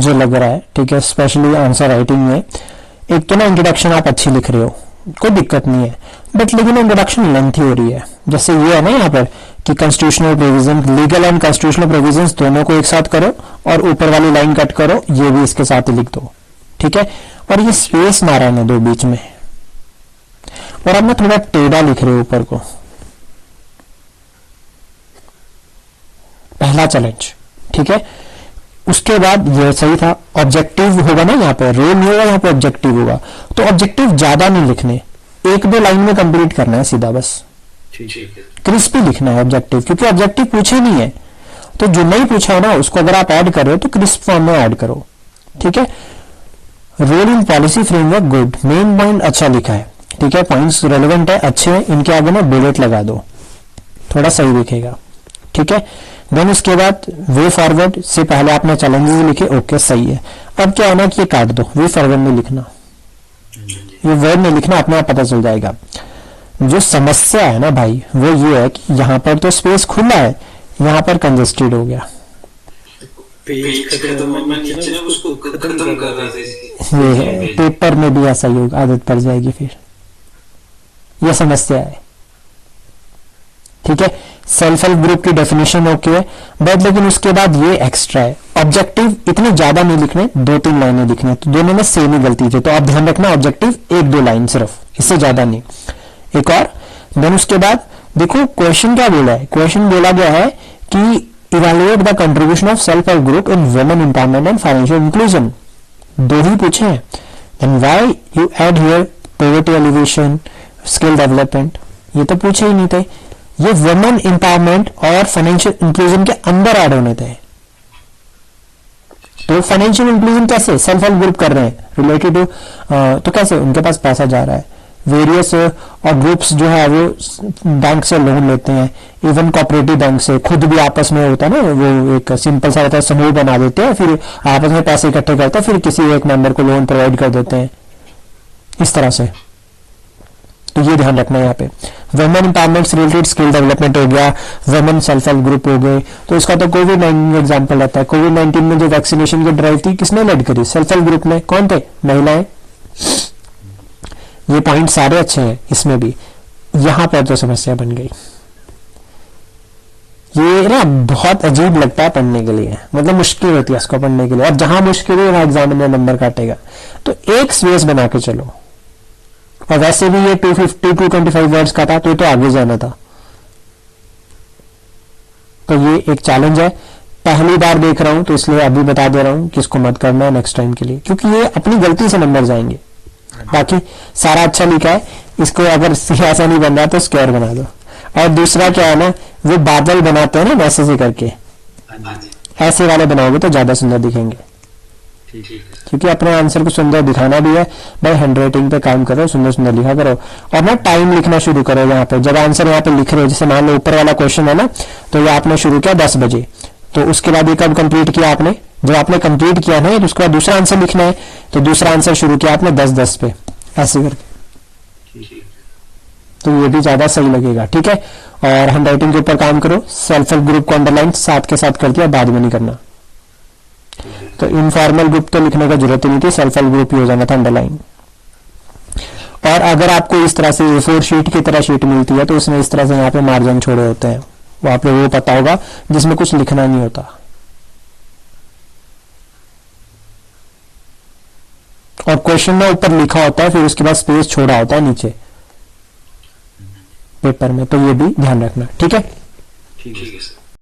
मुझे लग रहा है, ठीक है, स्पेशली आंसर राइटिंग में। एक तो ना इंट्रोडक्शन आप अच्छी लिख रहे हो, कोई दिक्कत नहीं है, बट लेकिन इंट्रोडक्शन लेंथी हो रही है। जैसे ये है ना यहाँ पर कि constitutional provision, legal and constitutional provisions दोनों को एक साथ करो और ऊपर वाली लाइन कट करो, ये भी इसके साथ ही लिख दो, ठीक है। और ये स्पेस ना रहने दो बीच में। और अब मैं थोड़ा टेढ़ा लिख रहे हो ऊपर को। पहला चैलेंज, ठीक है। उसके बाद ये सही था, ऑब्जेक्टिव होगा ना यहाँ पे, रोल नहीं होगा, यहाँ पे ऑब्जेक्टिव होगा। तो ऑब्जेक्टिव ज्यादा नहीं लिखने, एक दो लाइन में कंप्लीट करना है सीधा, बस क्रिस्पी लिखना है ऑब्जेक्टिव, क्योंकि ऑब्जेक्टिव पूछे नहीं है। तो जो नहीं पूछा है ना उसको अगर आप ऐड कर रहे हो तो क्रिस्प फॉर्म में ऐड करो, ठीक है। Role in policy framework good, main point अच्छा लिखा है, ठीक है, पॉइंट्स रेलेवेंट है, अच्छे हैं, इनके आगे ना बुलेट लगा दो, थोड़ा सही दिखेगा, ठीक है। देन उसके बाद वे फॉरवर्ड से पहले आपने चैलेंजेस लिखे, ओके सही है। अब क्या है ना कि ये काट दो, वे फॉरवर्ड में लिखना, ये वर्ड में लिखना, अपने आप पता चल जाएगा। जो समस्या है ना भाई वो ये है कि यहाँ पर तो स्पेस खुला है, यहाँ पर कंजेस्टेड हो गया। ये है पेपर में भी ऐसा ही होगा, आदत पड़ जाएगी फिर, यह समस्या है, ठीक है। सेल्फ हेल्प ग्रुप की डेफिनेशन ओके है, बट लेकिन उसके बाद ये एक्स्ट्रा है, ऑब्जेक्टिव इतने ज्यादा नहीं लिखने, 2-3 लाइनें लिखने, तो दोनों में सेम ही गलती थी। तो आप ध्यान रखना ऑब्जेक्टिव 1-2 लाइन सिर्फ, इससे ज्यादा नहीं। एक और, देन उसके बाद देखो क्वेश्चन क्या बोला है, क्वेश्चन बोला गया है कि evaluate the contribution of self help group in women empowerment and financial inclusion, दो ही पूछे हैं। Then why you add here poverty elevation, skill development, ये तो पूछे ही नहीं थे। ये वुमेन एम्पावरमेंट और फाइनेंशियल इंक्लूजन के अंदर ऐड होने थे। तो फाइनेंशियल इंक्लूजन कैसे, सेल्फ हेल्प ग्रुप कर रहे हैं रिलेटेड टू, तो कैसे उनके पास पैसा जा रहा है, वेरियस और ग्रुप्स जो है वो बैंक से लोन लेते हैं, इवन कोऑपरेटिव बैंक से, खुद भी आपस में होता है ना, वो एक सिंपल सा रहता है, समूह बना देते हैं, फिर आपस में पैसे इकट्ठे करते हैं, फिर किसी एक मेंबर को लोन प्रोवाइड कर देते हैं, इस तरह से। तो ये ध्यान रखना है यहाँ पे। वुमेन एम्पावरमेंट से रिलेटेड स्किल डेवलपमेंट हो गया, वुमेन सेल्फ हेल्प ग्रुप हो गए। तो इसका तो कोविड-19 एग्जाम्पल रहता है। कोविड-19 में जो वैक्सीनेशन की ड्राइव थी किसने लीड करी, सेल्फ हेल्प ग्रुप ने। कौन थे, महिलाएं। ये पॉइंट सारे अच्छे हैं, इसमें भी यहां पर तो समस्या बन गई। ये ना बहुत अजीब लगता है पढ़ने के लिए, मतलब मुश्किल होती है इसको पढ़ने के लिए, और जहां मुश्किल है वहां एग्जाम में नंबर काटेगा। तो एक स्पेस बना के चलो, और वैसे भी ये 250-225 वर्ड्स का था, तो ये तो आगे जाना था। तो ये एक चैलेंज है, पहली बार देख रहा हूं तो इसलिए अभी बता दे रहा हूं कि इसको मत करना नेक्स्ट टाइम के लिए, क्योंकि ये अपनी गलती से नंबर जाएंगे। बाकी सारा अच्छा लिखा है, इसको अगर ऐसा नहीं बन रहा तो स्क्वायर बना दो। और दूसरा क्या है ना, वो बादल बनाते हैं ना वैसे से करके, ऐसे वाले बनाओगे तो ज्यादा सुंदर दिखेंगे, क्योंकि अपने आंसर को सुंदर दिखाना भी है भाई। हैंडराइटिंग पे काम करो, सुंदर सुंदर लिखा करो, और ना टाइम लिखना शुरू करो। यहाँ पे जब आंसर यहाँ पे लिख रहे हो, जैसे मान लो ऊपर वाला क्वेश्चन है ना, तो ये आपने शुरू किया 10 बजे, तो उसके बाद ये कब कंप्लीट किया आपने, जब आपने कंप्लीट किया ना, तो उसके बाद दूसरा आंसर लिखना है, तो दूसरा आंसर शुरू किया आपने 10-10 पे, ऐसे करके। तो ये भी ज्यादा सही लगेगा, ठीक है। और हैंडराइटिंग के ऊपर काम करो, सेल्फ हेल्प ग्रुप को अंडरलाइन साथ के साथ कर दिया, बाद में नहीं करना। तो इनफॉर्मल ग्रुप तो लिखने का जरूरत ही नहीं थी, सेल्फ हेल्प ग्रुप ही हो जाना था अंडरलाइन। और अगर आपको इस तरह से A4 शीट की तरह शीट मिलती है, तो उसमें इस तरह से यहाँ पे मार्जिन छोड़े होते हैं, वो आप लोगों को पता होगा, जिसमें कुछ लिखना नहीं होता। और क्वेश्चन में ऊपर लिखा होता है, फिर उसके बाद स्पेस छोड़ा होता है नीचे पेपर में। तो ये भी ध्यान रखना, ठीक है। ठीक है सर।